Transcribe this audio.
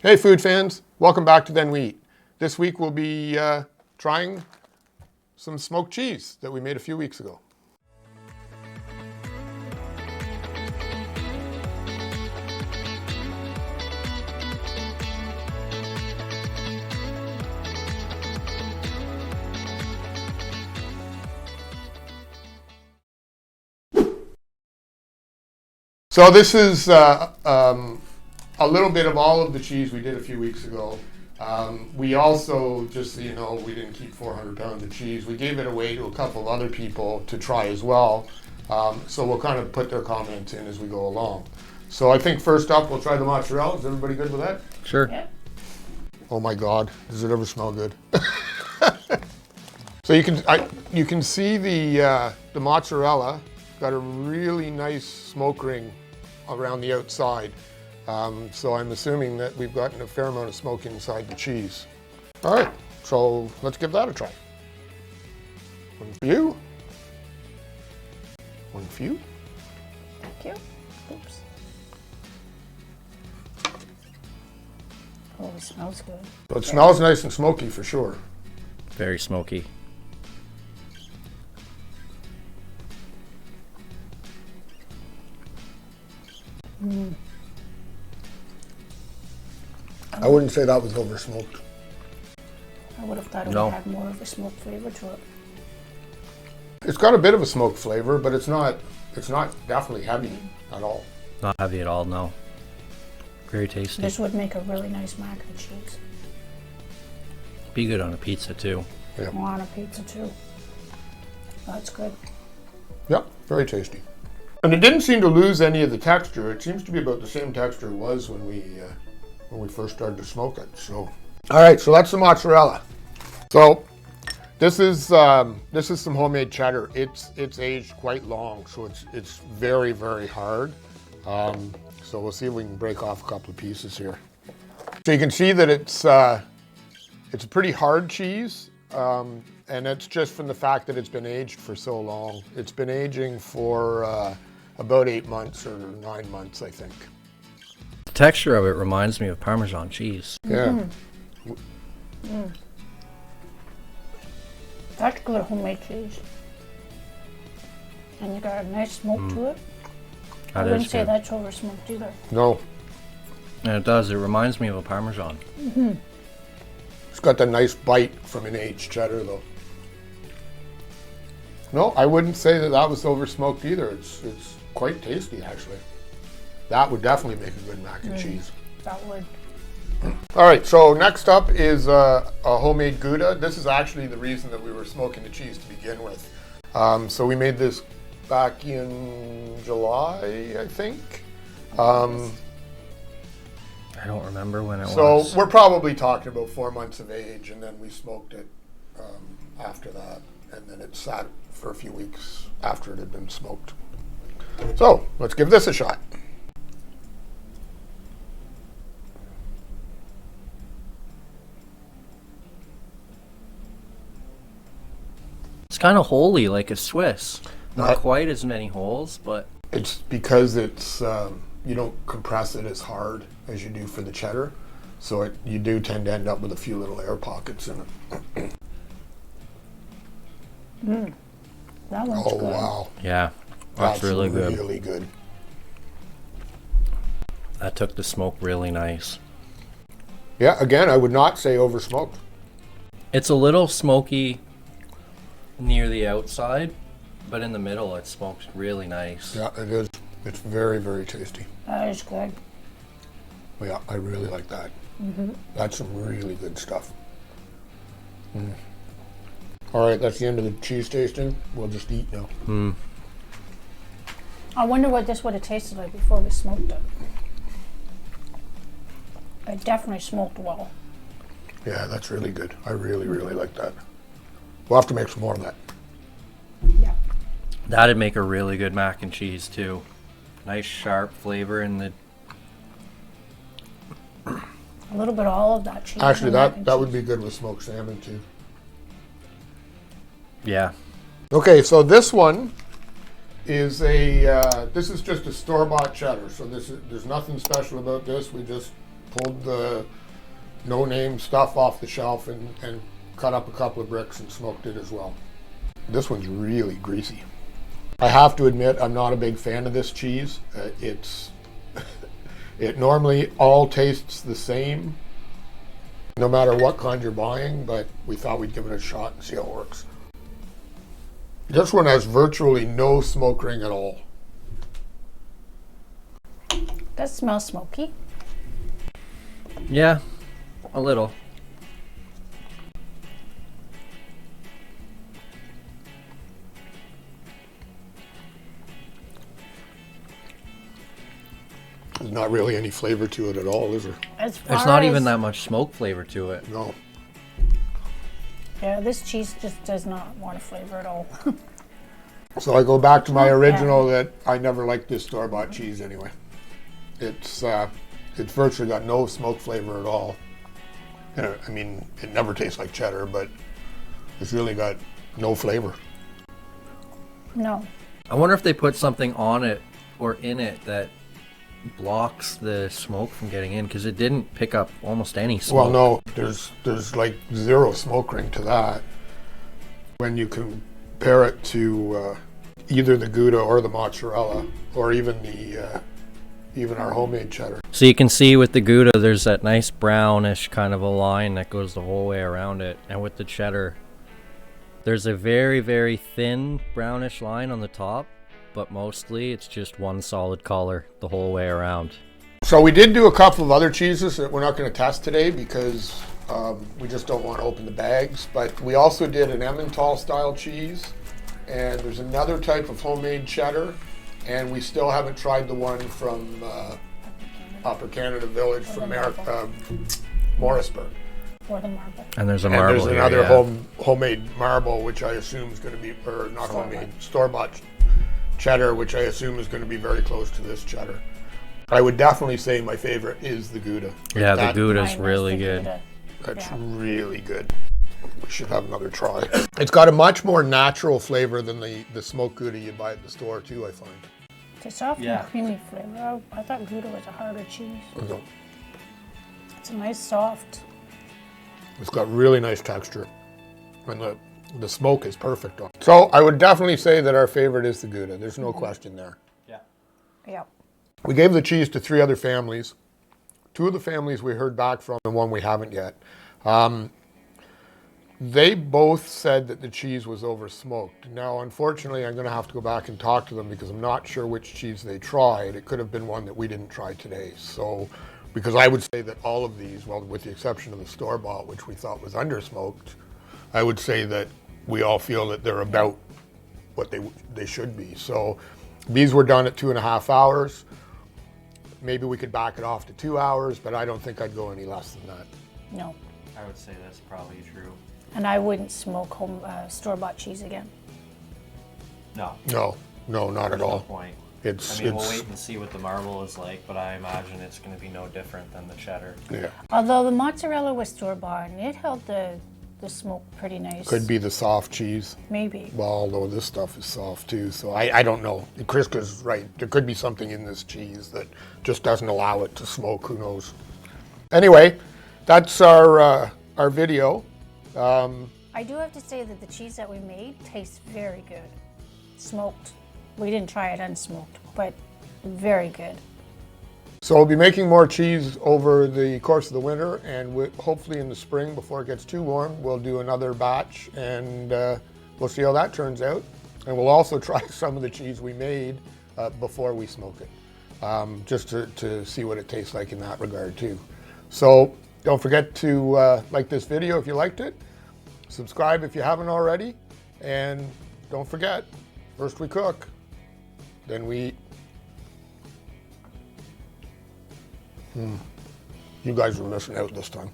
Hey food fans, welcome back to Then We Eat. This week we'll be trying some smoked cheese that we made a few weeks ago. So this is a little bit of all of the cheese we did a few weeks ago. We also, just so you know, we didn't keep 400 pounds of cheese. We gave it away to a couple of other people to try as well. So we'll kind of put their comments in as we go along. So I think first up, we'll try the mozzarella. Is everybody good with that? Sure. Yeah. Oh my God, does it ever smell good? So you can see the mozzarella got a really nice smoke ring around the outside. So I'm assuming that we've gotten a fair amount of smoke inside the cheese. All right, so let's give that a try. One for you. One for you. Thank you. Oops. Oh, it smells good. So it smells nice and smoky for sure. Very smoky. I wouldn't say that was over smoked. I would have thought it No. would have more of a smoke flavor to it. It's got a bit of a smoke flavor, but it's not definitely heavy at all. Not heavy at all, no. Very tasty. This would make a really nice mac and cheese. Be good on a pizza too. Yeah. Or on a pizza too. That's good. Yep, very tasty. And it didn't seem to lose any of the texture. It seems to be about the same texture it was when we first started to smoke it. So, all right, so that's the mozzarella. So this is some homemade cheddar. It's aged quite long, so it's very, very hard. So we'll see if we can break off a couple of pieces here. So you can see that it's a pretty hard cheese. And it's just from the fact that it's been aged for so long. It's been aging for about 8 months or 9 months, I think. The texture of it reminds me of Parmesan cheese. Yeah. That's good homemade cheese. And you got a nice smoke to it. I That wouldn't is say good. that's over smoked either. No, And it does. It reminds me of a Parmesan. it's got that nice bite from an aged cheddar, though. No, I wouldn't say that was over smoked either. It's quite tasty, actually. That would definitely make a good mac and cheese. That would. All right, so next up is a homemade Gouda. This is actually the reason that we were smoking the cheese to begin with. So we made this back in July, I think. I don't remember when it So was. we're probably talking about 4 months of age, and then we smoked it after that, and then it sat for a few weeks after it had been smoked. So let's give this a shot. It's kind of holy, like a Swiss. Not Right. quite as many holes, but It's because it's you don't compress it as hard as you do for the cheddar, so you do tend to end up with a few little air pockets in it. That one's Oh good. wow, yeah, that's really good. Really good. That took the smoke really nice. Yeah, again, I would not say over smoked. It's a little smoky near the outside, but in the middle it smokes really nice. Yeah, it is. It's very, very tasty. That is good. Yeah, I really like that. That's some really good stuff. All right, that's the end of the cheese tasting. We'll just eat now. I wonder what this would have tasted like before we smoked it. It definitely smoked well. Yeah, that's really good. I really, really like that. We'll have to make some more of that. Yeah. That'd make a really good mac and cheese too. Nice sharp flavor in the. A little bit of all of that cheese. Actually, and mac and that would cheese. be good with smoked salmon too. Yeah. Okay, so this one is this is just a store-bought cheddar. So there's nothing special about this. We just pulled the no-name stuff off the shelf and cut up a couple of bricks and smoked it as well. This one's really greasy. I have to admit, I'm not a big fan of this cheese. It normally all tastes the same, no matter what kind you're buying, but we thought we'd give it a shot and see how it works. This one has virtually no smoke ring at all. Does smell smoky. Yeah, a little. There's not really any flavor to it at all, is there? As far There's not as, even that much smoke flavor to it. No. Yeah, this cheese just does not want a flavor at all. So I go back to my original that I never liked this store-bought cheese anyway. It's virtually got no smoke flavor at all. I mean, it never tastes like cheddar, but it's really got no flavor. No. I wonder if they put something on it or in it that blocks the smoke from getting in, because it didn't pick up almost any smoke. Well, no, there's like zero smoke ring to that. When you compare it to either the Gouda or the mozzarella, or even our homemade cheddar. So you can see with the Gouda, there's that nice brownish kind of a line that goes the whole way around it. And with the cheddar, there's a very, very thin brownish line on the top, but mostly it's just one solid color the whole way around. So we did do a couple of other cheeses that we're not going to test today because we just don't want to open the bags. But we also did an Emmental style cheese, and there's another type of homemade cheddar, and we still haven't tried the one from Upper Canada Village from Morrisburg. Or the marble. And there's a And marble there's here, another yeah. homemade marble, which I assume is going to be, or not homemade, store-bought cheddar, which I assume is going to be very close to this cheddar. I would definitely say my favorite is the Gouda. Yeah, the That- Gouda's Mine was really the good. Gouda. That's Yeah. really good. We should have another try. It's got a much more natural flavor than the smoked Gouda you buy at the store too, I find. It's a soft Yeah. and creamy flavor. I thought Gouda was a harder cheese. So It's a nice soft. it's got really nice texture. And the smoke is perfect on it. So I would definitely say that our favorite is the Gouda. There's no question there. Yeah. We gave the cheese to 3 other families. 2 of the families we heard back from and 1 we haven't yet. They both said that the cheese was over smoked. Now, unfortunately, I'm going to have to go back and talk to them because I'm not sure which cheese they tried. It could have been one that we didn't try today. So, because I would say that all of these, well, with the exception of the store-bought, which we thought was under-smoked, I would say that we all feel that they're about what they should be. So, these were done at 2.5 hours. Maybe we could back it off to 2 hours, but I don't think I'd go any less than that. No. I would say that's probably true. And I wouldn't smoke home store-bought cheese again. No. No, not at all. Point. It's, I mean, we'll wait and see what the marble is like, but I imagine it's going to be no different than the cheddar. yeah. Although the mozzarella was store-bought and it held the smoke pretty nice. Could be the soft cheese. Maybe. Well, although this stuff is soft too, so I don't know. Kriska's right. There could be something in this cheese that just doesn't allow it to smoke. Who knows? Anyway, that's our video. I do have to say that the cheese that we made tastes very good. Smoked. We didn't try it unsmoked, but very good. So we'll be making more cheese over the course of the winter, and hopefully in the spring, before it gets too warm, we'll do another batch, and we'll see how that turns out. And we'll also try some of the cheese we made before we smoke it, just to see what it tastes like in that regard too. So don't forget to like this video if you liked it, subscribe if you haven't already, and don't forget, first we cook, then we eat. You guys were missing out this time.